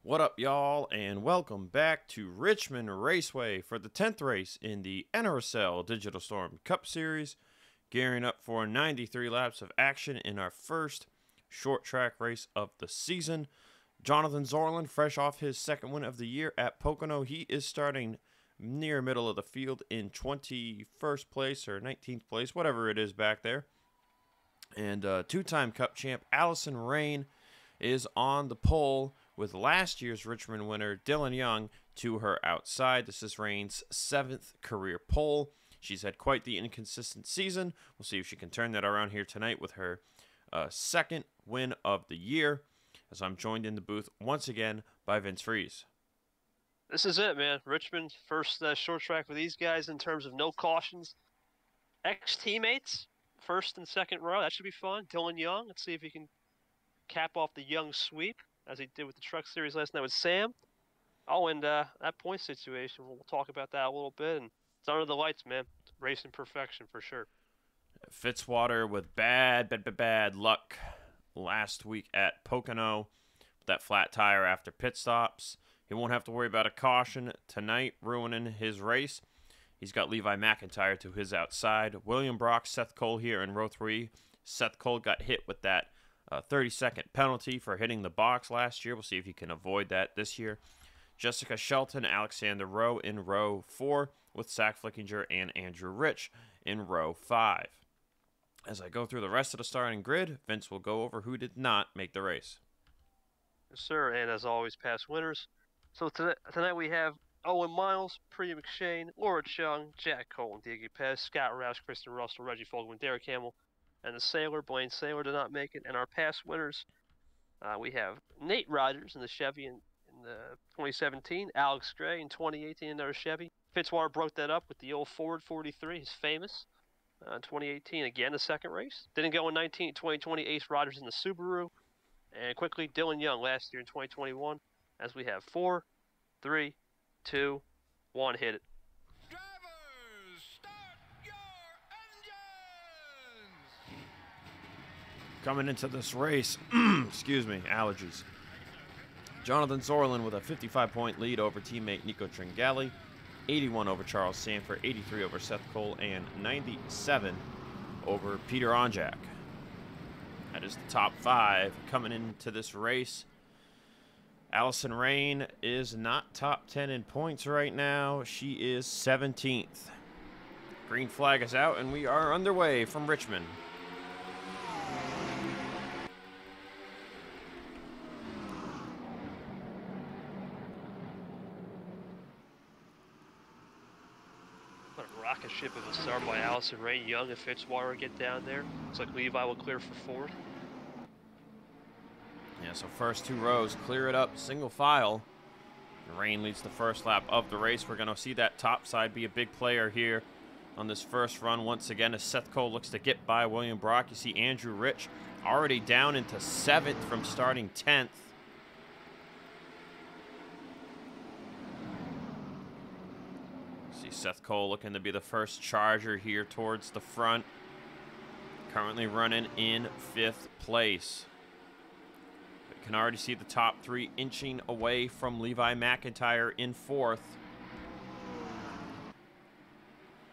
What up, y'all, and welcome back to Richmond Raceway for the 10th race in the NRSL Digital Storm Cup Series, gearing up for 93 laps of action in our first short track race of the season. Jonathan Zorlin, fresh off his second win of the year at Pocono, he is starting near middle of the field in 21st place or 19th place, whatever it is back there. And two-time Cup champ Allyson Rayne is on the pole with last year's Richmond winner Dillon Young to her outside. This is Rayne's 7th career pole. She's had quite the inconsistent season. We'll see if she can turn that around here tonight with her second win of the year, as I'm joined in the booth once again by Vince Freeze. This is it, man. Richmond, first short track for these guys in terms of no cautions. Ex-teammates, first and second row. That should be fun. Dillon Young, let's see if he can cap off the Young sweep, as he did with the Truck Series last night with Sam. Oh, and that point situation, we'll talk about that a little bit. And it's under the lights, man. It's racing perfection for sure. Fitzwater with bad luck last week at Pocono. That flat tire after pit stops. He won't have to worry about a caution tonight ruining his race. He's got Levi McIntyre to his outside. William Brock, Seth Cole here in row 3. Seth Cole got hit with that 30-second penalty for hitting the box last year. We'll see if he can avoid that this year. Jessica Shelton, Alexander Rowe in row 4 with Zach Flickinger and Andrew Rich in row 5. As I go through the rest of the starting grid, Vince will go over who did not make the race. Yes, sir, and as always, past winners. So tonight we have Owen Miles, Priya McShane, Laura Chung, Jack Cole, and Diggy Pez, Scott Rouse, Kristen Russell, Reggie Fogelman, Derek Hamill, and the Sailor, Blaine Sailor, did not make it. And our past winners, we have Nate Rogers in the Chevy in the 2017, Alex Gray in 2018 in their Chevy. Fitzwater broke that up with the old Ford 43, his famous, 2018, again, the second race. Didn't go in 2020, Ace Rogers in the Subaru. And quickly, Dillon Young last year in 2021, as we have 4, 3, 2, 1, hit it. Drivers, start your engines! Coming into this race, excuse me, allergies. Jonathan Zorlin with a 55-point lead over teammate Nico Tringali, 81 over Charles Sanford, 83 over Seth Cole, and 97 over Peter Onjak. That is the top 5 coming into this race. Allyson Rayne is not top 10 in points right now. She is 17th. Green flag is out, and we are underway from Richmond. What a rocket ship of a start by Allyson Rayne. Young and Fitzwater get down there. Looks like Levi will clear for 4th. Yeah, so first 2 rows, clear it up, single file. Rayne leads the first lap of the race. We're going to see that top side be a big player here on this first run once again as Seth Cole looks to get by William Brock. You see Andrew Rich already down into 7th from starting 10th. See Seth Cole looking to be the first charger here towards the front. Currently running in 5th place. Can already see the top 3 inching away from Levi McIntyre in 4th.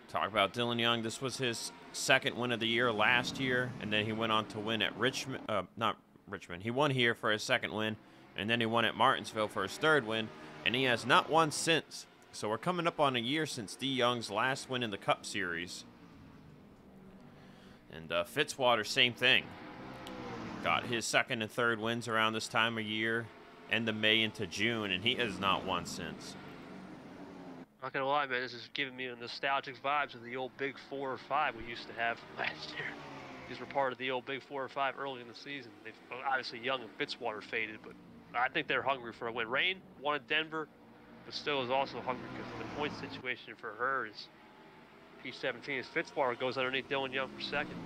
Talk about Dillon Young. This was his second win of the year last year, and then he went on to win at Richmond. Not Richmond. He won here for his second win, and then he won at Martinsville for his third win, and he has not won since. So we're coming up on a year since D. Young's last win in the Cup Series. And Fitzwater, same thing. Got his second and third wins around this time of year, end of May into June, and he has not won since. Not gonna lie, man, this is giving me nostalgic vibes of the old Big 4 or 5 we used to have last year. These were part of the old Big 4 or 5 early in the season. They've obviously Young and Fitzwater faded, but I think they're hungry for a win. Rayne won at Denver, but still is also hungry because the point situation for her is P17 as Fitzwater goes underneath Dillon Young for second.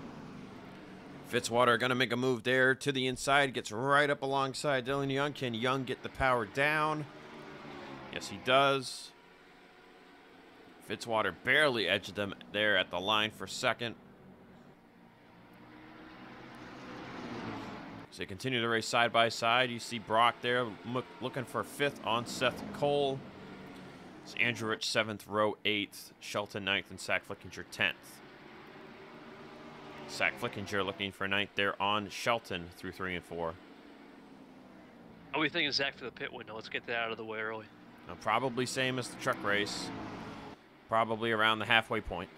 Fitzwater going to make a move there to the inside. Gets right up alongside Dillon Young. Can Young get the power down? Yes, he does. Fitzwater barely edged them there at the line for second. So they continue to race side by side. You see Brock there looking for 5th on Seth Cole. It's Andrew Rich 7th, Rowe 8th, Shelton 9th, and Zach Flickinger 10th. Zach Flickinger looking for 9th there on Shelton through 3 and 4. Are we thinking Zach for the pit window? Let's get that out of the way early. Probably same as the truck race. Probably around the halfway point.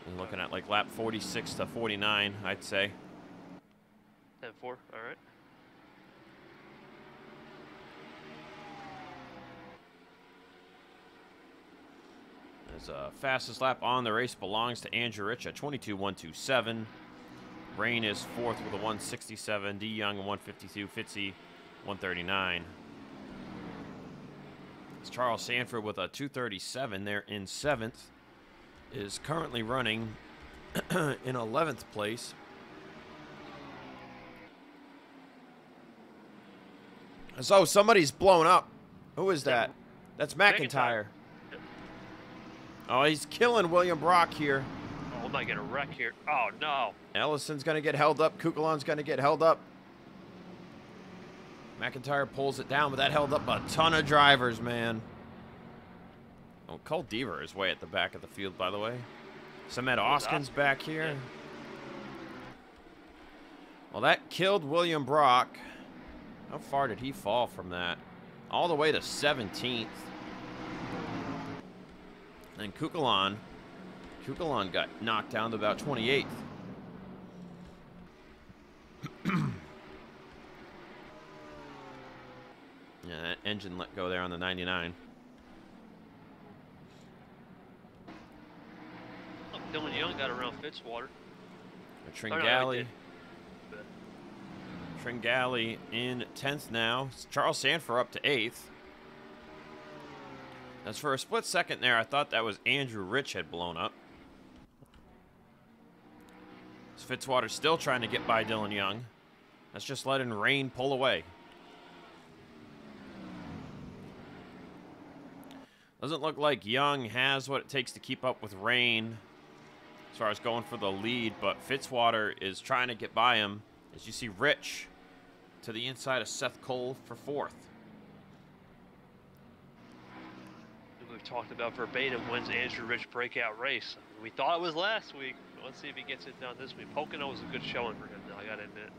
I'm looking at like lap 46 to 49, I'd say. 10-4, all right. His fastest lap on the race belongs to Andrew Rich at 22.127. Rayne is 4th with a 167. D. Young, a 152. Fitzy, 139. It's Charles Sanford with a 237 there in 7th. Is currently running in 11th place. So somebody's blown up. Who is that? That's McIntyre. Oh, he's killing William Brock here. Oh, I'm not gonna wreck here. Oh no. Ellison's gonna get held up. Kukulon's gonna get held up. McIntyre pulls it down, but that held up a ton of drivers, man. Oh, Cole Deaver is way at the back of the field, by the way. Samet Oskin's back here. Well, that killed William Brock. How far did he fall from that? All the way to 17th. And Kukulon got knocked down to about 28th. Yeah, that engine let go there on the 99. Look, Dillon Young got around Fitzwater. Tringali in 10th now. Charles Sanford up to 8th. As for a split second there, I thought that was Andrew Rich had blown up. Fitzwater still trying to get by Dillon Young. That's just letting Rayne pull away. Doesn't look like Young has what it takes to keep up with Rayne as far as going for the lead, but Fitzwater is trying to get by him. As you see Rich to the inside of Seth Cole for 4th. We've talked about verbatim when's Andrew Rich breakout race. We thought it was last week. Let's see if he gets it done this week. Pocono was a good showing for him, though, I gotta admit.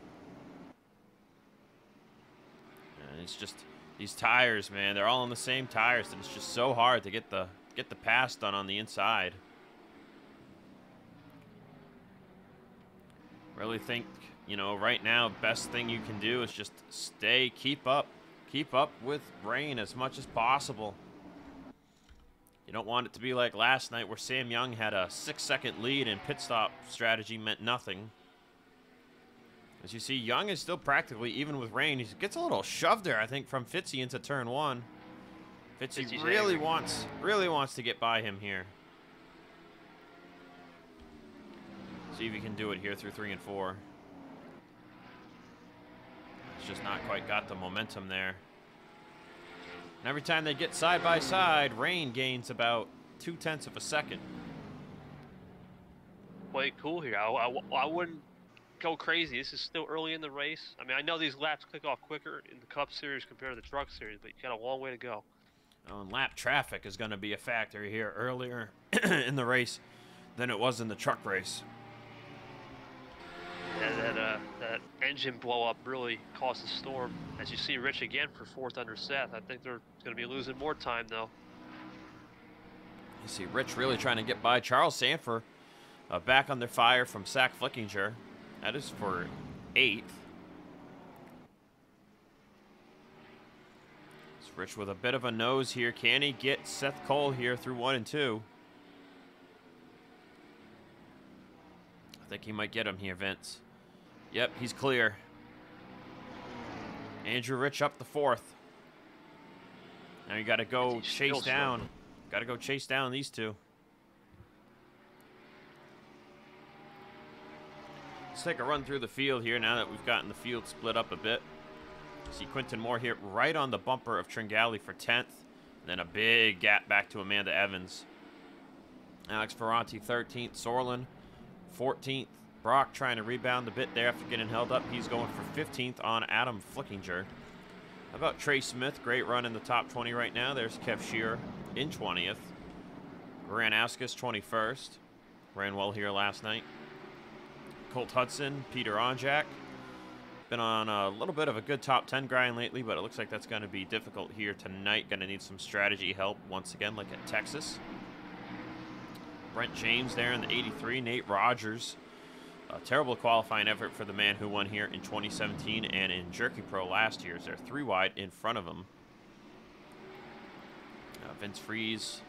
And it's just these tires, man. They're all on the same tires, and it's just so hard to get the pass done on the inside. Really think, you know, right now, best thing you can do is just keep up with Rayne as much as possible. You don't want it to be like last night where Sam Young had a 6-second lead and pit stop strategy meant nothing. As you see, Young is still practically even with Rayne. He gets a little shoved there, I think, from Fitzy into turn 1. Fitzy really wants to get by him here. See if he can do it here through 3 and 4. It's just not quite got the momentum there. And every time they get side by side, Rayne gains about 0.2 of a second. Play it cool here. I wouldn't go crazy. This is still early in the race. I mean, I know these laps click off quicker in the Cup Series compared to the Truck Series, but you got a long way to go. Oh, and lap traffic is going to be a factor here earlier in the race than it was in the truck race. Yeah, that engine blow up really caused a storm. As you see Rich again for 4th under Seth. I think they're going to be losing more time, though. You see Rich really trying to get by Charles Sanford. Back under fire from Zach Flickinger. That is for 8th. It's Rich with a bit of a nose here. Can he get Seth Cole here through 1 and 2? I think he might get him here, Vince. Yep, he's clear. Andrew Rich up the 4th. Now you got to go chase down. Got to go chase down these two. Let's take a run through the field here now that we've gotten the field split up a bit. See Quinton Moore here right on the bumper of Tringali for 10th. And then a big gap back to Amanda Evans. Alex Ferranti 13th. Sorlin 14th. Brock trying to rebound a bit there after getting held up. He's going for 15th on Adam Flickinger. How about Trey Smith? Great run in the top 20 right now. There's Kev Shearer in 20th. Grant Askus 21st. Ran well here last night. Colt Hudson, Peter Onjak. Been on a little bit of a good top 10 grind lately, but it looks like that's going to be difficult here tonight. Going to need some strategy help once again, like at Texas. Brent James there in the 83. Nate Rogers. A terrible qualifying effort for the man who won here in 2017 and in Jerky Pro last year. They're 3 wide in front of him. Vince Freeze,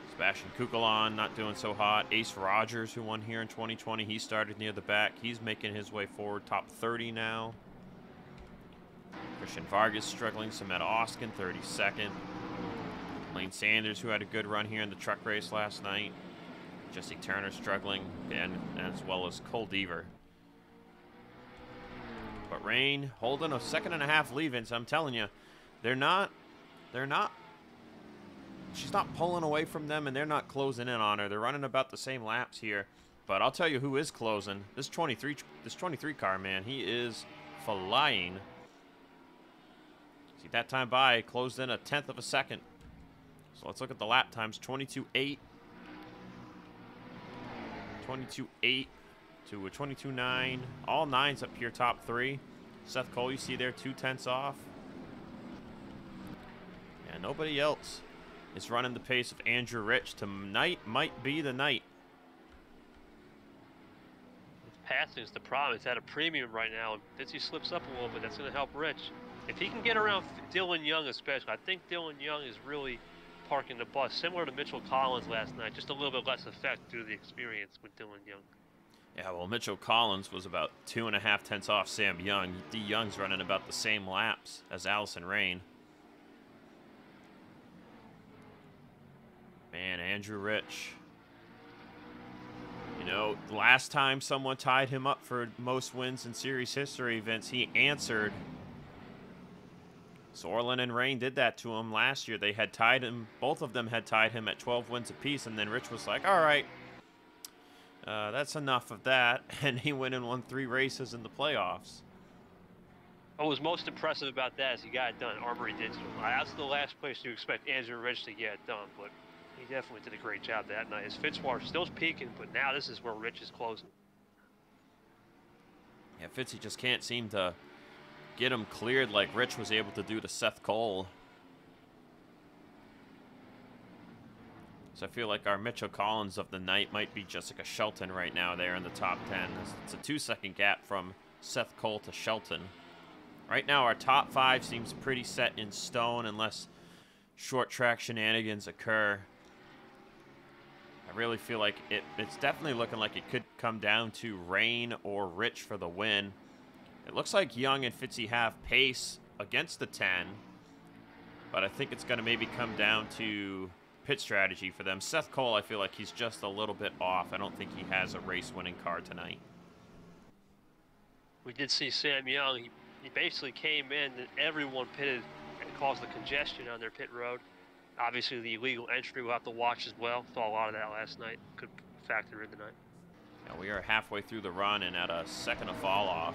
Sebastian Kukulon not doing so hot. Ace Rogers, who won here in 2020, he started near the back. He's making his way forward, top 30 now. Christian Vargas struggling. Sameta Oskin, 32nd. Lane Sanders, who had a good run here in the truck race last night. Jesse Turner struggling, and as well as Cole Deaver. But Rayne holding a 2.5 leave-in, so I'm telling you, she's not pulling away from them, and they're not closing in on her. They're running about the same laps here. But I'll tell you who is closing. This 23 car, man, he is flying. See, that time by, closed in a 1/10 of a second. So let's look at the lap times. 22.8. 22.8 to a 22.9. All 9s up here, top 3. Seth Cole, you see there, 2/10 off. And nobody else is running the pace of Andrew Rich. Tonight might be the night. Passing is the problem. It's at a premium right now. If he slips up a little bit, that's going to help Rich. If he can get around Dillon Young especially, I think Dillon Young is really parking the bus, similar to Mitchell Collins last night, just a little bit less effect due to the experience with Dillon Young. Yeah, well, Mitchell Collins was about 2.5 off Sam Young. D. Young's running about the same laps as Allyson Rayne. Man, Andrew Rich. You know, last time someone tied him up for most wins in series history, Vince, he answered. Sorlin and Rayne did that to him last year. They had tied him, both of them had tied him at 12 wins apiece, and then Rich was like, all right, that's enough of that, and he went and won 3 races in the playoffs. What was most impressive about that is he got it done. Armory Digital. That's the last place you expect Andrew Rich to get it done, but he definitely did a great job that night. His Fitzwater still peaking, but now this is where Rich is closing. Yeah, Fitzy just can't seem to get him cleared like Rich was able to do to Seth Cole. So I feel like our Mitchell Collins of the night might be Jessica Shelton right now there in the top 10. It's a 2-second gap from Seth Cole to Shelton. Right now our top 5 seems pretty set in stone unless short track shenanigans occur. I really feel like it's definitely looking like it could come down to Rayne or Rich for the win. It looks like Young and Fitzy have pace against the 10, but I think it's going to maybe come down to pit strategy for them. Seth Cole, I feel like he's just a little bit off. I don't think he has a race-winning car tonight. We did see Sam Young. He basically came in and everyone pitted and caused the congestion on their pit road. Obviously, the illegal entry we'll have to watch as well. Saw a lot of that last night. Could factor in tonight. Yeah, we are halfway through the run and at a second of fall off.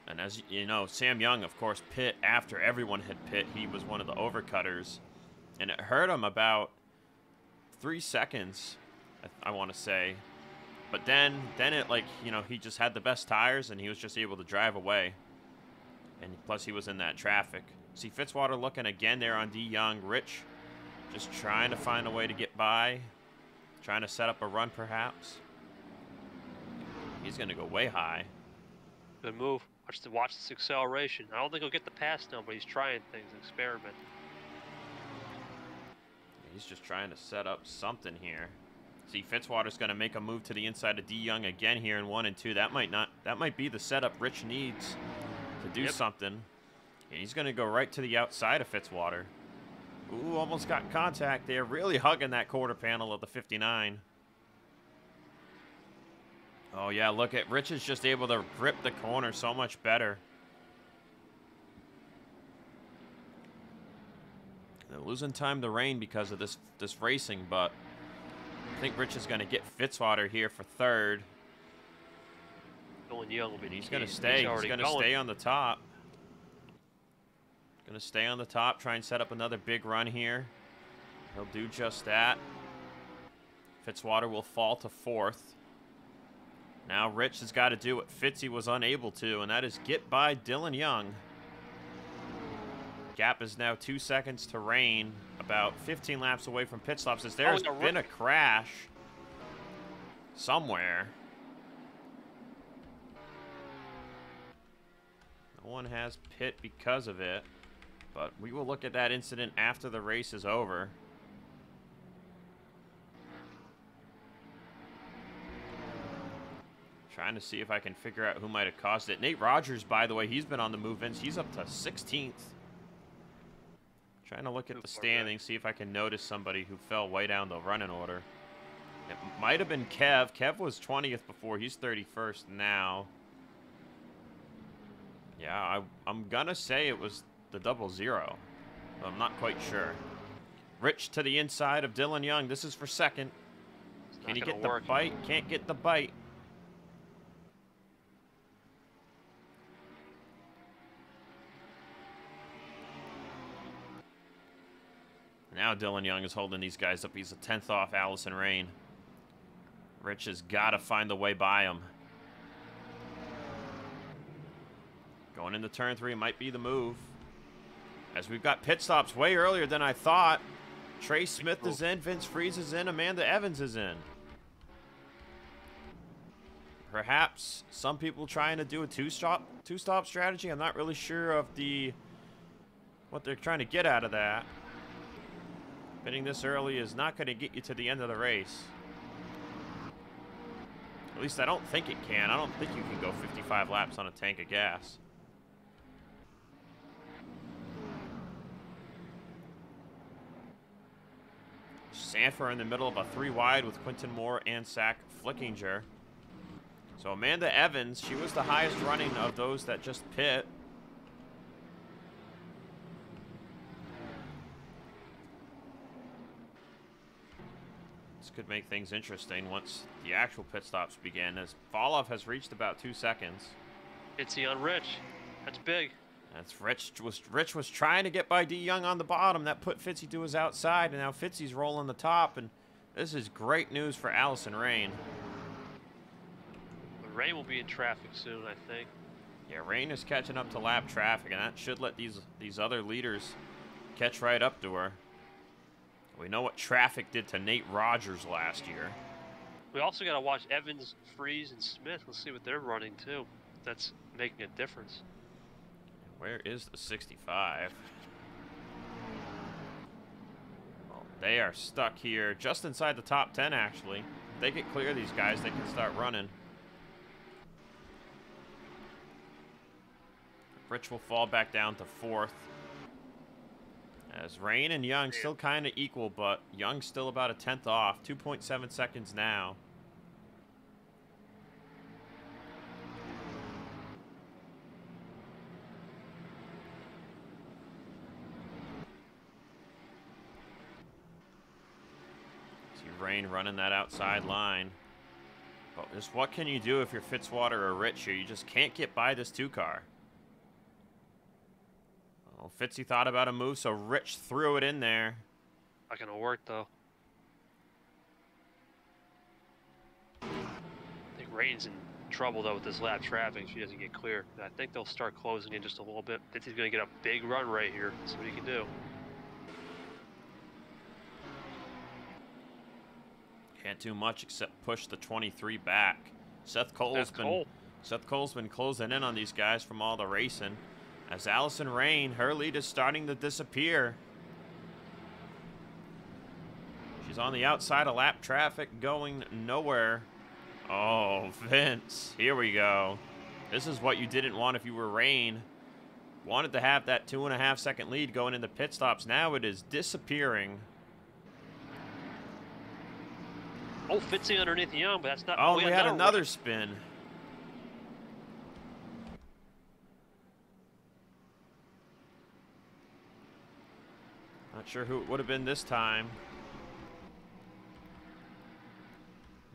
And as you know, Sam Young, of course, pit after everyone had pit. He was one of the overcutters. And it hurt him about 3 seconds, I want to say. But then it, like, you know, he just had the best tires and he was just able to drive away. And plus he was in that traffic. See Fitzwater looking again there on D. Young. Rich just trying to find a way to get by. Trying to set up a run perhaps. He's going to go way high. Good move. Watch this acceleration. I don't think he'll get the pass now, but he's trying things, experiment. He's just trying to set up something here. See, Fitzwater's going to make a move to the inside of D. Young again here in 1 and 2. That might be the setup Rich needs to do something. And he's going to go right to the outside of Fitzwater. Ooh, almost got contact there. Really hugging that quarter panel of the 59. Oh, yeah, look at Rich is just able to grip the corner so much better. They're losing time to Rayne because of this racing, but I think Rich is going to get Fitzwater here for 3rd. Dillon Young will be And he's the going to key. stay. He's already going to stay on the top. Going to stay on the top, try and set up another big run here. He'll do just that. Fitzwater will fall to 4th. Now Rich has got to do what Fitzy was unable to, and that is get by Dillon Young. Gap is now 2 seconds to Rayne, about 15 laps away from pit stops. As there's been a crash somewhere. No one has pit because of it, but we will look at that incident after the race is over. Trying to see if I can figure out who might have caused it. Nate Rogers, by the way, he's been on the move in. He's up to 16th. Trying to look at the standings, see if I can notice somebody who fell way down the running order. It might have been Kev. Kev was 20th before. He's 31st now. Yeah, I'm going to say it was the 00. I'm not quite sure. Rich to the inside of Dillon Young. This is for second. Can he get the bite? Can't get the bite. Now Dillon Young is holding these guys up. He's a 10th off Allyson Rayne. Rich has got to find the way by him. Going into turn 3 might be the move. As we've got pit stops way earlier than I thought. Trey Smith is in, Vince Freeze is in, Amanda Evans is in. Perhaps some people trying to do a two-stop strategy. I'm not really sure of what they're trying to get out of that. Pitting this early is not going to get you to the end of the race. At least I don't think it can. I don't think you can go 55 laps on a tank of gas. Sanford in the middle of a 3 wide with Quinton Moore and Zach Flickinger. So Amanda Evans, she was the highest running of those that just pit. Could make things interesting once the actual pit stops begin, as Falloff has reached about 2 seconds. It's on Rich. That's big. That's Rich was trying to get by D Young on the bottom. That put Fitzy to his outside, and now Fitzy's rolling the top, and this is great news for Allyson Rayne. Rayne will be in traffic soon, I think. Yeah, Rayne is catching up to lap traffic, and that should let these other leaders catch right up to her. We know what traffic did to Nate Rogers last year. We also got to watch Evans, Freeze, and Smith. Let's see what they're running, too. That's making a difference. Where is the 65? Well, they are stuck here just inside the top 10, actually. If they get clear of these guys, they can start running. Rich will fall back down to 4th. As Rayne and Young still kind of equal, but Young's still about a 10th off. 2.7 seconds now. See Rayne running that outside line. But just what can you do if you're Fitzwater or Rich here? You just can't get by this 2-car. Well, Fitzy thought about a move, so Rich threw it in there. Not going to work, though. I think Rayne's in trouble, though, with this lap traffic. She doesn't get clear. I think they'll start closing in just a little bit. Fitzy's going to get a big run right here. That's what he can do. Can't do much except push the 23 back. Seth Cole's been closing in on these guys from all the racing. As Allyson Rayne, her lead is starting to disappear. She's on the outside of lap traffic, going nowhere. Oh, Vince, here we go. This is what you didn't want if you were Rayne. Wanted to have that 2.5 second lead going into pit stops. Now it is disappearing. Oh, Fitzy underneath Young, but that's not... Oh, we had another spin. Not sure who it would have been this time.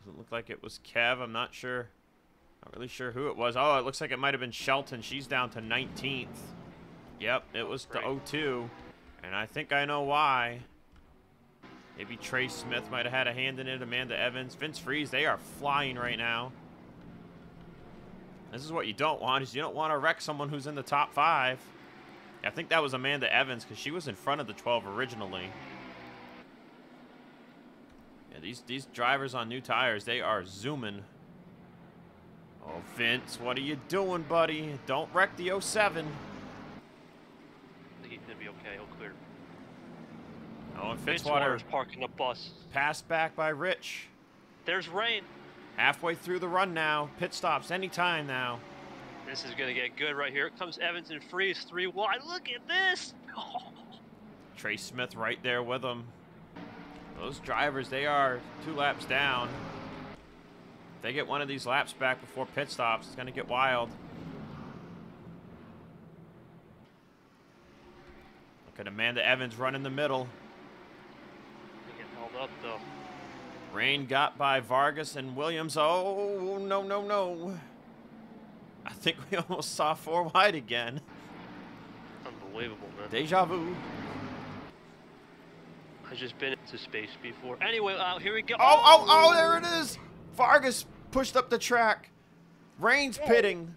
Doesn't look like it was Kev. I'm not sure. Not really sure who it was. Oh, it looks like it might have been Shelton. She's down to 19th. Yep, it was the 02. And I think I know why. Maybe Trey Smith might have had a hand in it. Amanda Evans. Vince Freeze, they are flying right now. This is what you don't want, is you don't want to wreck someone who's in the top 5. I think that was Amanda Evans because she was in front of the 12 originally. Yeah, these drivers on new tires, they are zooming. Oh, Vince, what are you doing, buddy? Don't wreck the 07. I think he's going to be okay. He'll clear. Oh, and Fitzwater's parking the bus. Passed back by Rich. There's Rayne. Halfway through the run now. Pit stops anytime now. This is going to get good right here. It comes Evans and Freeze 3 wide. Look at this. Trey Smith right there with him. Those drivers, they are 2 laps down. If they get one of these laps back before pit stops, it's going to get wild. Look at Amanda Evans running the middle. They get held up, though. Rayne got by Vargas and Williams. Oh, no, no, no. I think we almost saw 4 wide again. Unbelievable, man. Deja vu. I've just been into space before. Anyway, here we go. Oh, there it is. Vargas pushed up the track. Rayne's pitting.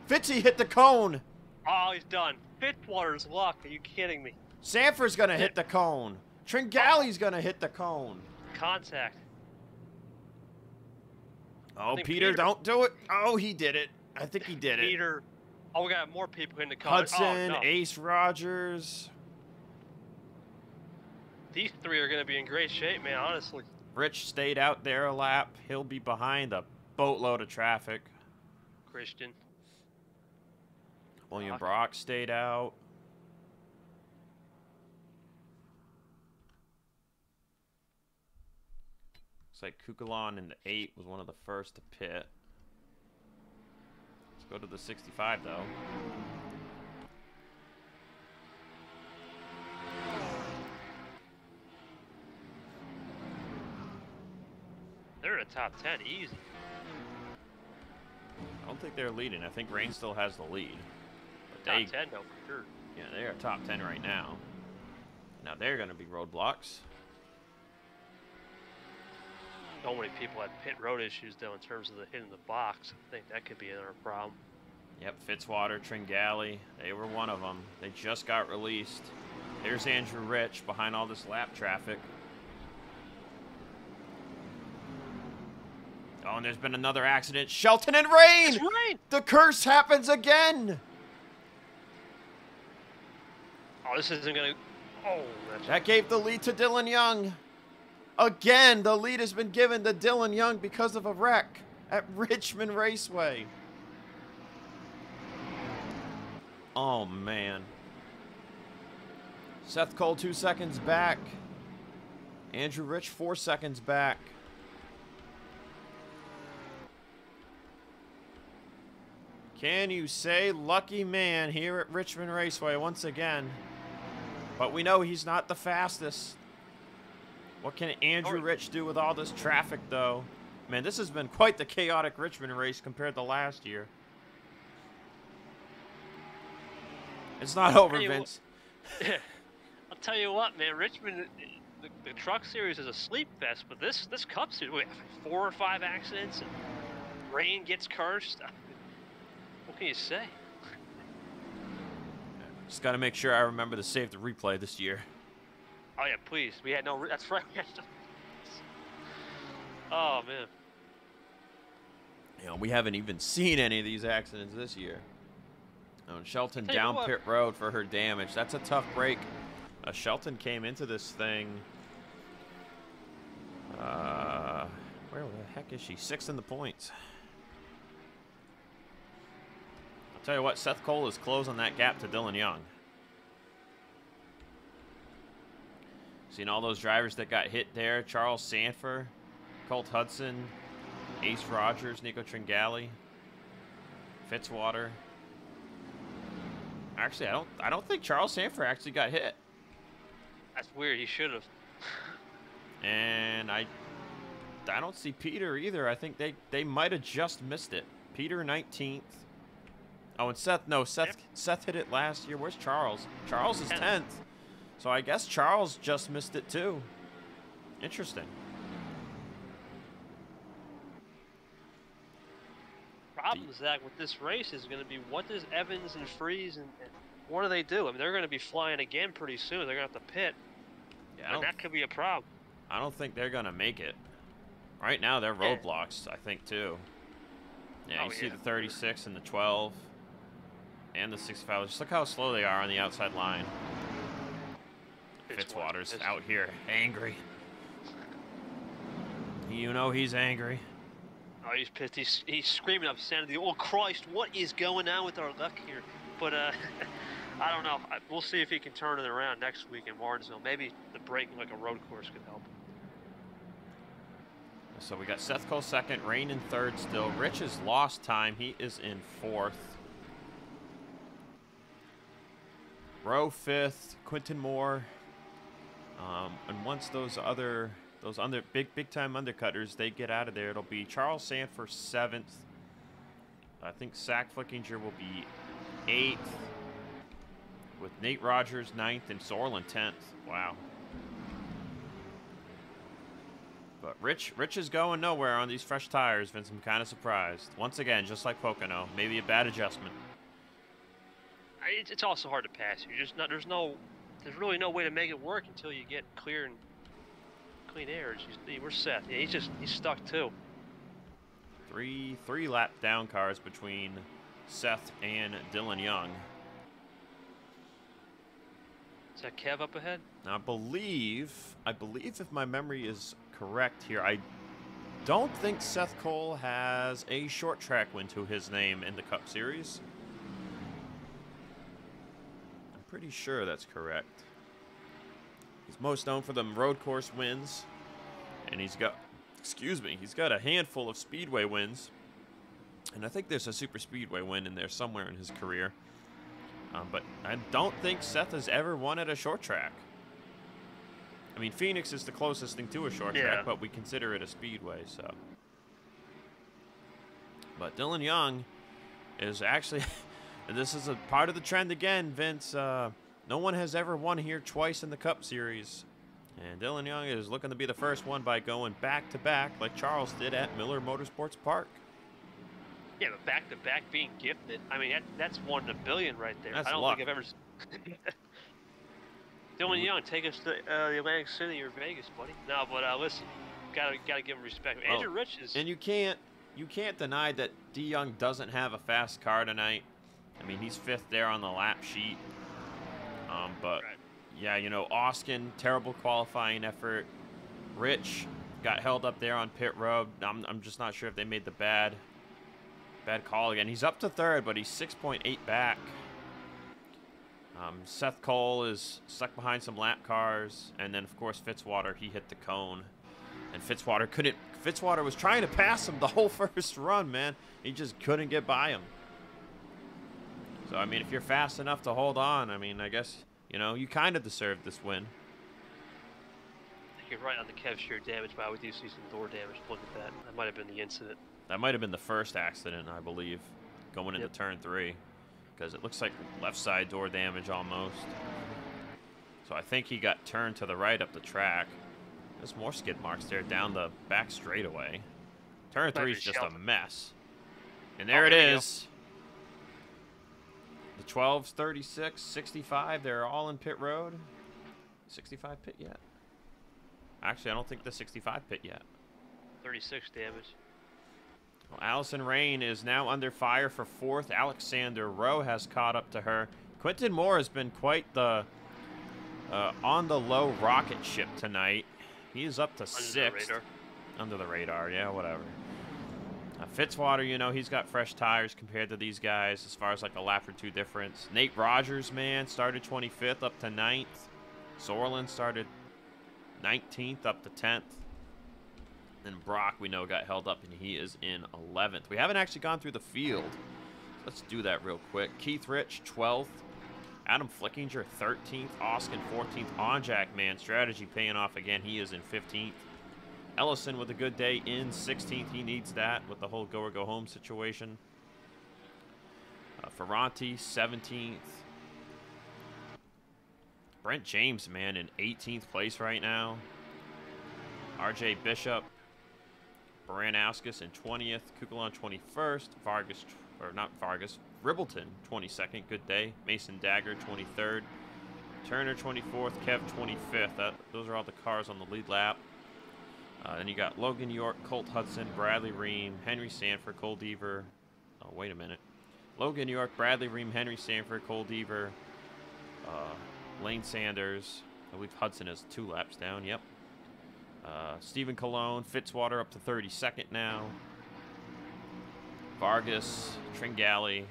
Fitzy hit the cone. Oh, he's done. Fitzwater's luck. Are you kidding me? Sanford's going to hit the cone. Tringale's going to hit the cone. Contact. Oh, Peter, don't do it. Oh, he did it. I think he did it. Peter. Oh, we got more people in the car. Hudson, oh, no. Ace Rogers. These 3 are going to be in great shape, man, honestly. Rich stayed out there a lap. He'll be behind a boatload of traffic. Christian. William Brock stayed out. Looks like Kukulon in the 8 was one of the first to pit. Let's go to the 65, though. They're in the top 10, easy. I don't think they're leading. I think Rayne still has the lead. But Top 10, though, for sure. Yeah, they are top 10 right now. Now they're going to be roadblocks. So many people had pit road issues, though, in terms of the hitting the box. I think that could be another problem. Yep, Fitzwater, Tringale, they were one of them. They just got released. There's Andrew Rich behind all this lap traffic. Oh, and there's been another accident. Shelton and Rayne! It's Rayne! The curse happens again! Oh, this isn't going to... Oh, that gave the lead to Dillon Young. Again, the lead has been given to Dillon Young because of a wreck at Richmond Raceway. Oh, man. Seth Cole 2 seconds back. Andrew Rich 4 seconds back. Can you say lucky man here at Richmond Raceway once again? But we know he's not the fastest. What can Andrew Rich do with all this traffic, though? Man, this has been quite the chaotic Richmond race compared to last year. It's not over, Vince. I'll tell you what, man. Richmond, the truck series is a sleep fest, but this Cup series, we have 4 or 5 accidents, and Rayne gets cursed. What can you say? Just got to make sure I remember to save the replay this year. Oh, yeah, please. We had no... That's right. Oh, man. You know, we haven't even seen any of these accidents this year. Oh, Shelton down pit road for her damage. That's a tough break. Shelton came into this thing. Where the heck is she? 6th in the points. I'll tell you what, Seth Cole is closing that gap to Dillon Young. Seen all those drivers that got hit there. Charles Sanford, Colt Hudson, Ace Rogers, Nico Tringale, Fitzwater. Actually, I don't think Charles Sanford actually got hit. That's weird. He should have. And I don't see Peter either. I think they might have just missed it. Peter 19th. Oh, and Seth. No, Seth hit it last year. Where's Charles? Charles is 10th. So I guess Charles just missed it too. Interesting. Problem, Zach, with this race is going to be, what does Evans and Freeze and what do they do? I mean, they're going to be flying again pretty soon. They're going to have to pit. Yeah, and that could be a problem. I don't think they're going to make it. Right now, they're roadblocks, I think, too. Yeah, you see the 36 and the 12 and the 65. Just look how slow they are on the outside line. Fitzwater's out here angry. You know he's angry. Oh, he's pissed. He's screaming up sanity. Oh, Christ, what is going on with our luck here? But, I don't know. We'll see if he can turn it around next week in Martinsville. Maybe the braking like a road course could help. So we got Seth Cole second, Rayne in third still. Rich has lost time. He is in fourth. Rowe fifth, Quinton Moore. And once those big time undercutters, they get out of there, it'll be Charles Sanford seventh. I think Zach Flickinger will be eighth, with Nate Rogers ninth and Sorlin 10th. Wow. But Rich is going nowhere on these fresh tires, Vince. I'm kind of surprised. Once again, just like Pocono, maybe a bad adjustment. It's also hard to pass. You're just not. There's really no way to make it work until you get clear and clean air. We're set. Yeah, he's stuck too. Three lap down cars between Seth and Dillon Young. Is that Kev up ahead? Now, I believe if my memory is correct here, I don't think Seth Cole has a short track win to his name in the Cup Series. I'm pretty sure that's correct. He's most known for them road course wins, and he's got a handful of speedway wins, and I think there's a super speedway win in there somewhere in his career. But I don't think Seth has ever won at a short track. I mean, Phoenix is the closest thing to a short track, but we consider it a speedway, so. But Dillon Young is actually, this is a part of the trend again, Vince. No one has ever won here twice in the Cup Series. And Dillon Young is looking to be the first one by going back-to-back like Charles did at Miller Motorsports Park. Yeah, but back-to-back being gifted, I mean, that's 1 in a billion right there. That's I don't luck. think I've ever... Dillon Young, take us to Atlantic City or Vegas, buddy. No, but listen, gotta give him respect. Andrew Rich is... And you can't deny that D. Young doesn't have a fast car tonight. I mean, he's fifth there on the lap sheet. But, yeah, you know, Austin, terrible qualifying effort. Rich got held up there on pit road. I'm just not sure if they made the bad call again. He's up to third, but he's 6.8 back. Seth Cole is stuck behind some lap cars, and then of course Fitzwater, he hit the cone, and Fitzwater was trying to pass him the whole first run, man. He just couldn't get by him. So I mean, if you're fast enough to hold on, I mean, I guess, you know, you kind of deserve this win. I think you're right on the Kev shear damage, but we do see some door damage. Look at that. That might have been the incident. That might have been the first accident, I believe, going into turn 3. Because it looks like left side door damage almost. So I think he got turned to the right up the track. There's more skid marks there down the back straightaway. Turn 3 is just a mess. And there it is. The 12s, 36, 65, they're all in pit road. 65 pit yet? Actually, I don't think the 65 pit yet. 36 damage. Well, Allyson Rayne is now under fire for fourth. Alexander Rowe has caught up to her. Quinton Moore has been quite the on-the-low rocket ship tonight. He is up to sixth. Under the radar, yeah, whatever. Fitzwater, you know, he's got fresh tires compared to these guys as far as like a lap or two difference. Nate Rogers, man, started 25th up to 9th. Sorlin started 19th up to 10th. And Brock, we know, got held up, and he is in 11th. We haven't actually gone through the field. Let's do that real quick. Keith Rich, 12th. Adam Flickinger, 13th. Austin, 14th. Onjack, man, strategy paying off again. He is in 15th. Ellison with a good day in 16th. He needs that with the whole go or go home situation. Ferranti, 17th. Brent James, man, in 18th place right now. RJ Bishop. Baranowskis in 20th. Kukulon 21st. Vargas, or not Vargas, Ribbleton 22nd. Good day. Mason Dagger 23rd. Turner 24th. Kev 25th. Those are all the cars on the lead lap. Then you got Logan York, Colt Hudson, Bradley Ream, Henry Sanford, Cole Deaver. Oh, wait a minute. Logan York, Bradley Ream, Henry Sanford, Cole Deaver, Lane Sanders. I believe Hudson has 2 laps down. Yep. Stephen Colon, Fitzwater up to 32nd now. Vargas, Tringali,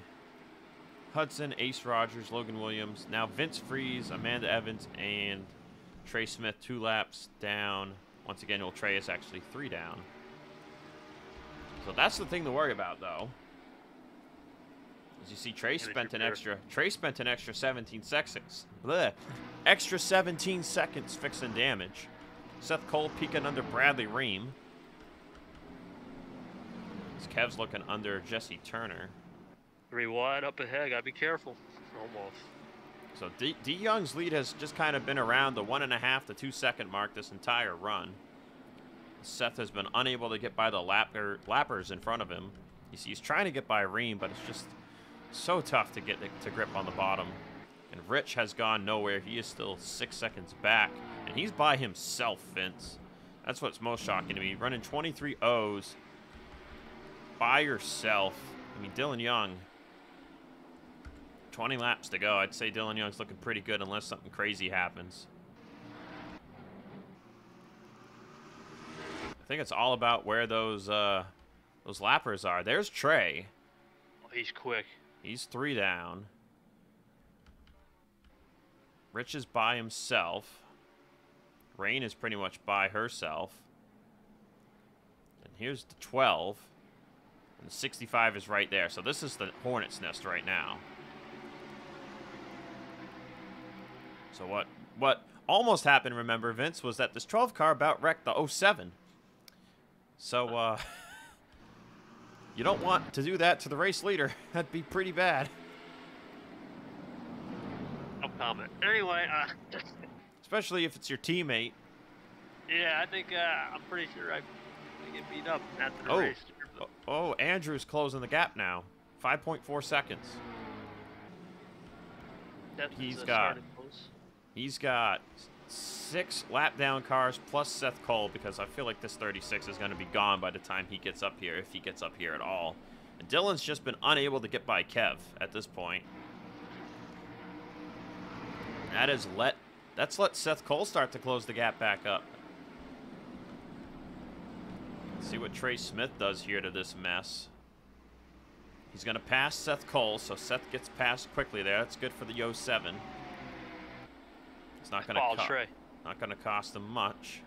Hudson, Ace Rogers, Logan Williams. Now Vince Freeze, Amanda Evans, and Trey Smith 2 laps down. Once again, Trey is actually 3 down. So that's the thing to worry about, though. As you see, Trey spent an extra 17 seconds. Bleh. Extra 17 seconds fixing damage. Seth Cole peeking under Bradley Ream. As Kev's looking under Jesse Turner. 3 wide up ahead. Gotta be careful. Almost. So D Young's lead has just kind of been around the 1.5 to 2 second mark this entire run. Seth has been unable to get by the lappers in front of him. You see, he's trying to get by Ream, but it's just so tough to get to grip on the bottom. And Rich has gone nowhere. He is still 6 seconds back. And he's by himself, Vince. That's what's most shocking to me. Running 23 O's by yourself. I mean, Dillon Young, 20 laps to go. I'd say Dillon Young's looking pretty good unless something crazy happens. I think it's all about where those lappers are. There's Trey. Oh, he's quick. He's 3 down. Rich is by himself. Rayne is pretty much by herself. And here's the 12. And the 65 is right there. So this is the Hornet's Nest right now. So what almost happened, remember, Vince, was that this 12 car about wrecked the 07. So, you don't want to do that to the race leader. That'd be pretty bad. No comment. Anyway, Especially if it's your teammate. yeah, I think I'm pretty sure I get beat up after the race. Oh, Andrew's closing the gap now. 5.4 seconds. He's got 6 lap down cars plus Seth Cole, because I feel like this 36 is going to be gone by the time he gets up here, if he gets up here at all. And Dillon's just been unable to get by Kev at this point. That's let Seth Cole start to close the gap back up. Let's see what Trey Smith does here to this mess. He's going to pass Seth Cole, so Seth gets past quickly there. That's good for the 07. It's not going to cost him much.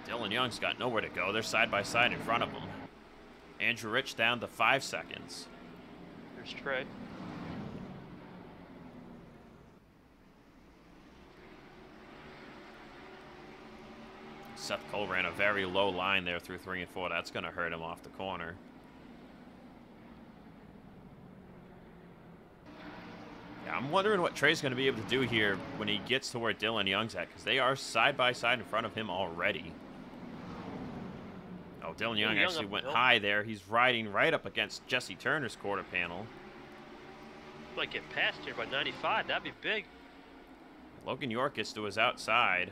Dillon Young's got nowhere to go. They're side by side in front of him. Andrew Rich down to 5 seconds. There's Trey. Seth Cole ran a very low line there through 3 and 4. That's going to hurt him off the corner. Yeah, I'm wondering what Trey's going to be able to do here when he gets to where Dillon Young's at, because they are side by side in front of him already. Oh, Dillon Young actually went high there. He's riding right up against Jesse Turner's quarter panel. Might get past here by 95. That'd be big. Logan York gets to his outside.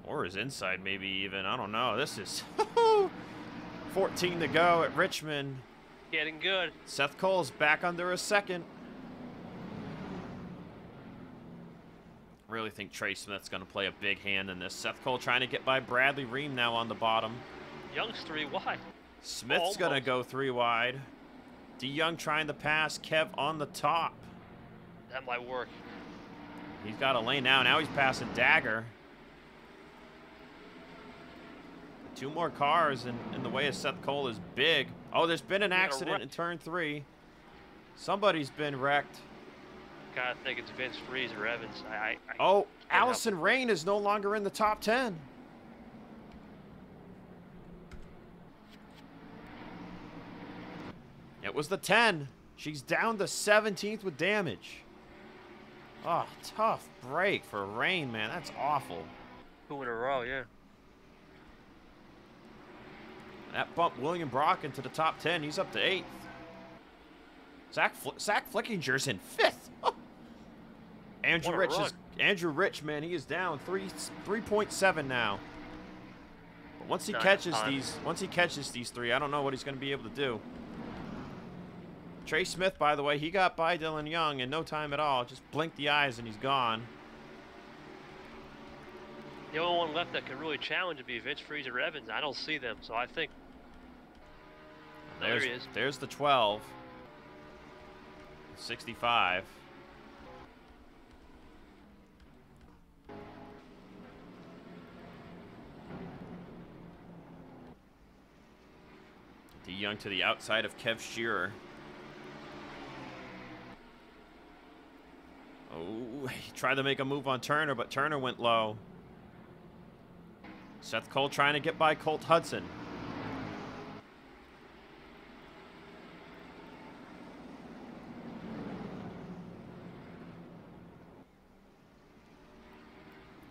Or his inside, maybe even. I don't know. This is 14 to go at Richmond. Getting good. Seth Cole's back under a second. Really think Trey Smith's going to play a big hand in this. Seth Cole trying to get by Bradley Ream now on the bottom. Young's 3 wide. Smith's going to go 3 wide. D. Young trying to pass Kev on the top. That might work. He's got a lane now. Now he's passing Dagger. 2 more cars in the way of Seth Cole is big. Oh, there's been an accident in turn 3. Somebody's been wrecked. Gotta think it's Vince Freeze or Evans. Oh, Allyson Rayne is no longer in the top 10. It was the 10. She's down to 17th with damage. Oh, tough break for Rayne, man. That's awful. 2 in a row, yeah. That bumped William Brock into the top 10. He's up to 8th. Zach Flickinger's in 5th. Oh. Andrew Rich, man, he is down 3.7 now. But once he catches these 3, I don't know what he's going to be able to do. Trey Smith, by the way, he got by Dillon Young in no time at all. Just blinked the eyes and he's gone. The only one left that could really challenge would be Vince Freeze or Evans. I don't see them, so I think. There he is. There's the 12. 65. Young to the outside of Kev Shearer. Oh, he tried to make a move on Turner, but Turner went low. Seth Cole trying to get by Colt Hudson.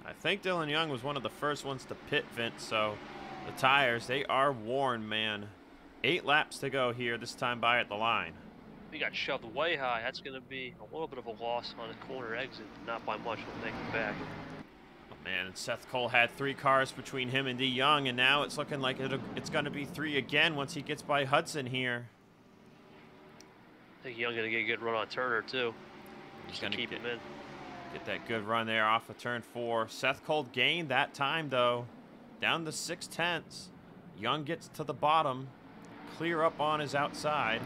I think Dillon Young was one of the first ones to pit Vince, so the tires, they are worn, man. 8 laps to go here, this time by at the line. We got shoved way high. That's going to be a little bit of a loss on the corner exit. Not by much, we'll make it back. Oh, man, and Seth Cole had 3 cars between him and D. Young, and now it's looking like it's going to be 3 again once he gets by Hudson here. I think Young's going to get a good run on Turner, too. He's going to keep him in. Get that good run there off of turn 4. Seth Cole gained that time, though. Down to 6/10. Young gets to the bottom. Clear up on his outside.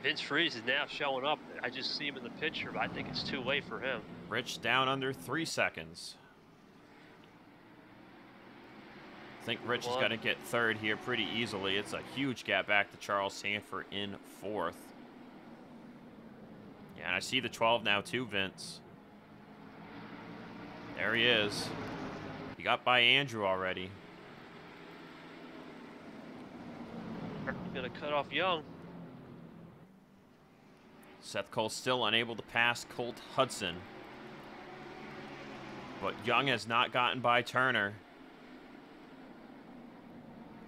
Vince Freeze is now showing up. I just see him in the picture, but I think it's too late for him. Rich down under 3 seconds. I think Rich is going to get 3rd here pretty easily. It's a huge gap back to Charles Sanford in 4th. Yeah, and I see the 12 now too, Vince. There he is. He got by Andrew already. Gonna cut off Young. Seth Cole still unable to pass Colt Hudson. But Young has not gotten by Turner.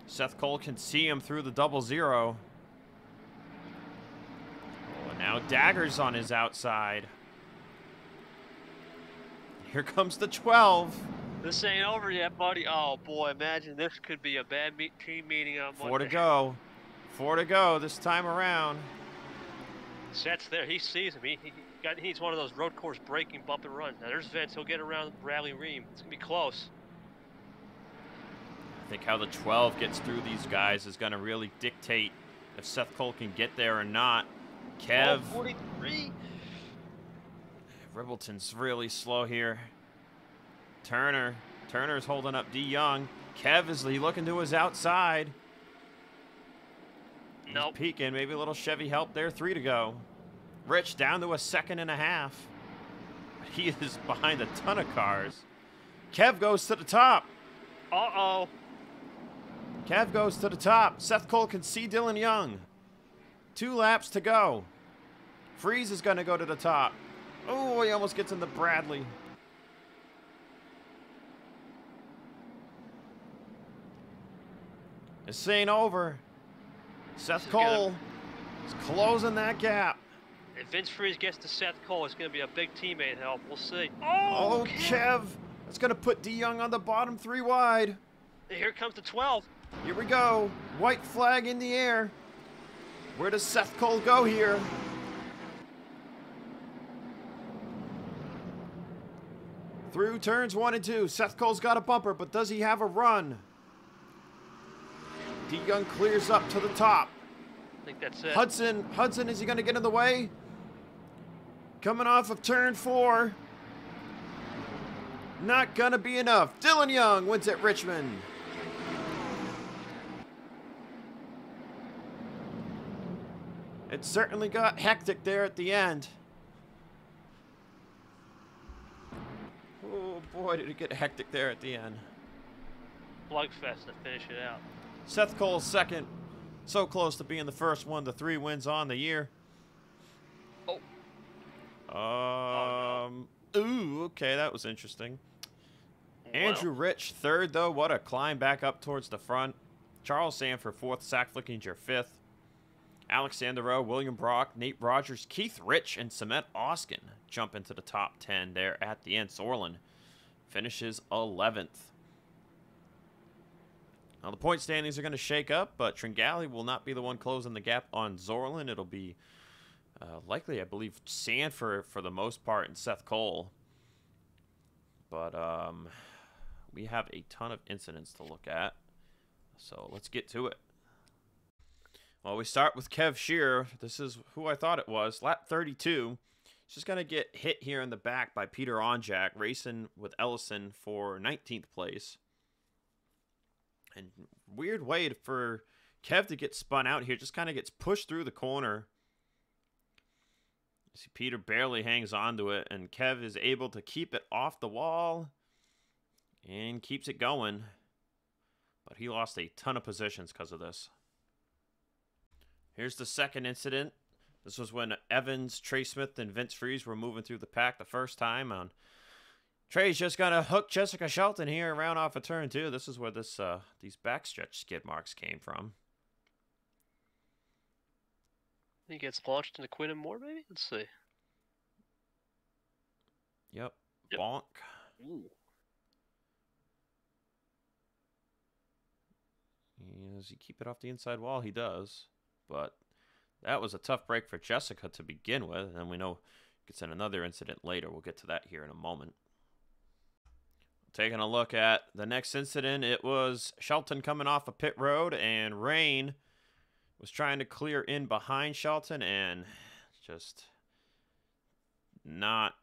Seth Cole can see him through the 0-0. Oh, and now Dagger's on his outside. Here comes the 12. This ain't over yet, buddy. Oh, boy, imagine this could be a bad team meeting on Monday. 4 to go. 4 to go this time around. Seth's there. He sees him. He's one of those road course braking bump and run. Now there's Vince. He'll get around Bradley Ream. It's going to be close. I think how the 12 gets through these guys is going to really dictate if Seth Cole can get there or not. Kev. 43. Ribbleton's really slow here. Turner's holding up D. Young. Kev is looking to his outside. He's peeking. Maybe a little Chevy help there. 3 to go. Rich down to a 2.5. He is behind a ton of cars. Kev goes to the top. Uh-oh. Kev goes to the top. Seth Cole can see Dillon Young. 2 laps to go. Freeze is going to go to the top. Oh, he almost gets into Bradley. This ain't over. Seth Cole is closing that gap. If Vince Freeze gets to Seth Cole, it's going to be a big teammate help. We'll see. Oh, Kev. That's going to put D. Young on the bottom 3 wide. Here comes the 12. Here we go. White flag in the air. Where does Seth Cole go here? Through turns 1 and 2. Seth Cole's got a bumper, but does he have a run? D. Young clears up to the top. I think that's it. Hudson, is he going to get in the way? Coming off of turn 4. Not going to be enough. Dillon Young wins at Richmond. It certainly got hectic there at the end. Oh boy, did it get hectic there at the end. Slugfest to finish it out. Seth Cole's second. So close to being the first one to 3 wins on the year. Ooh, okay, that was interesting. Wow. Andrew Rich, third, though. What a climb back up towards the front. Charles Sanford, fourth. Zach Flickinger, fifth. Alexander Rowe, William Brock, Nate Rogers, Keith Rich, and Cement Oskin jump into the top 10 there at the end. Zorlin finishes 11th. Now, the point standings are going to shake up, but Tringali will not be the one closing the gap on Zorlin. It'll be likely, I believe, Sanford for the most part and Seth Cole. But we have a ton of incidents to look at, so let's get to it. Well, we start with Kev Shearer. This is who I thought it was. Lap 32. He's just going to get hit here in the back by Peter Onjak, racing with Ellison for 19th place. And weird way for Kev to get spun out here. Just kind of gets pushed through the corner. You see Peter barely hangs onto it, and Kev is able to keep it off the wall and keeps it going. But he lost a ton of positions because of this. Here's the second incident. This was when Evans, Trey Smith, and Vince Freeze were moving through the pack the first time. Trey's just gonna hook Jessica Shelton here around off of turn 2. This is where these backstretch skid marks came from. He gets launched into Quinn and Moore, maybe? Let's see. Yep. Bonk. Ooh. Does he keep it off the inside wall? He does. But that was a tough break for Jessica to begin with. And we know gets in another incident later. We'll get to that here in a moment. Taking a look at the next incident, it was Shelton coming off a pit road, and Rayne was trying to clear in behind Shelton, and just not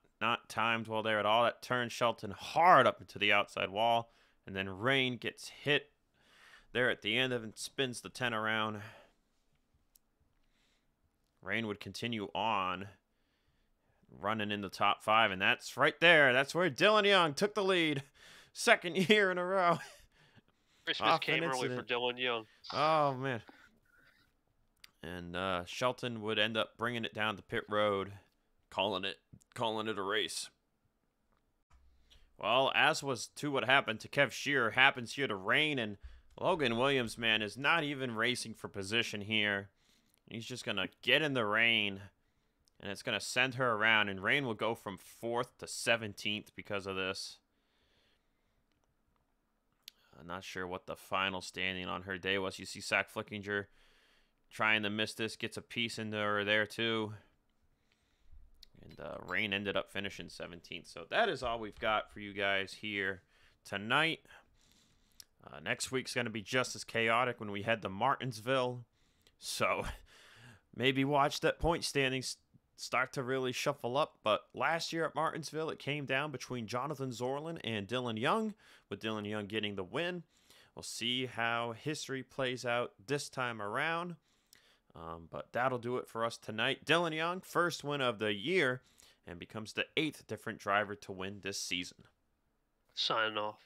timed well there at all. That turns Shelton hard up into the outside wall, and then Rayne gets hit there at the end of it and spins the 10 around. Rayne would continue on, running in the top 5, and that's right there. That's where Dillon Young took the lead. Second year in a row. Christmas came early for Dillon Young. Oh, man. And Shelton would end up bringing it down to pit road, calling it a race. Well, as was to what happened to Kev Shearer, happens here to Rayne, and Logan Williams, man, is not even racing for position here. He's just going to get in the rain, and it's going to send her around, and Rayne will go from 4th to 17th because of this. I'm not sure what the final standing on her day was. You see Zach Flickinger trying to miss this, gets a piece into her there too. And Rayne ended up finishing 17th. So that is all we've got for you guys here tonight. Next week's going to be just as chaotic when we head to Martinsville. So maybe watch that point standings start to really shuffle up. But last year at Martinsville, it came down between Jonathan Zorlin and Dillon Young, with Dillon Young getting the win. We'll see how history plays out this time around. But that'll do it for us tonight. Dillon Young, first win of the year, and becomes the 8th different driver to win this season. Signing off.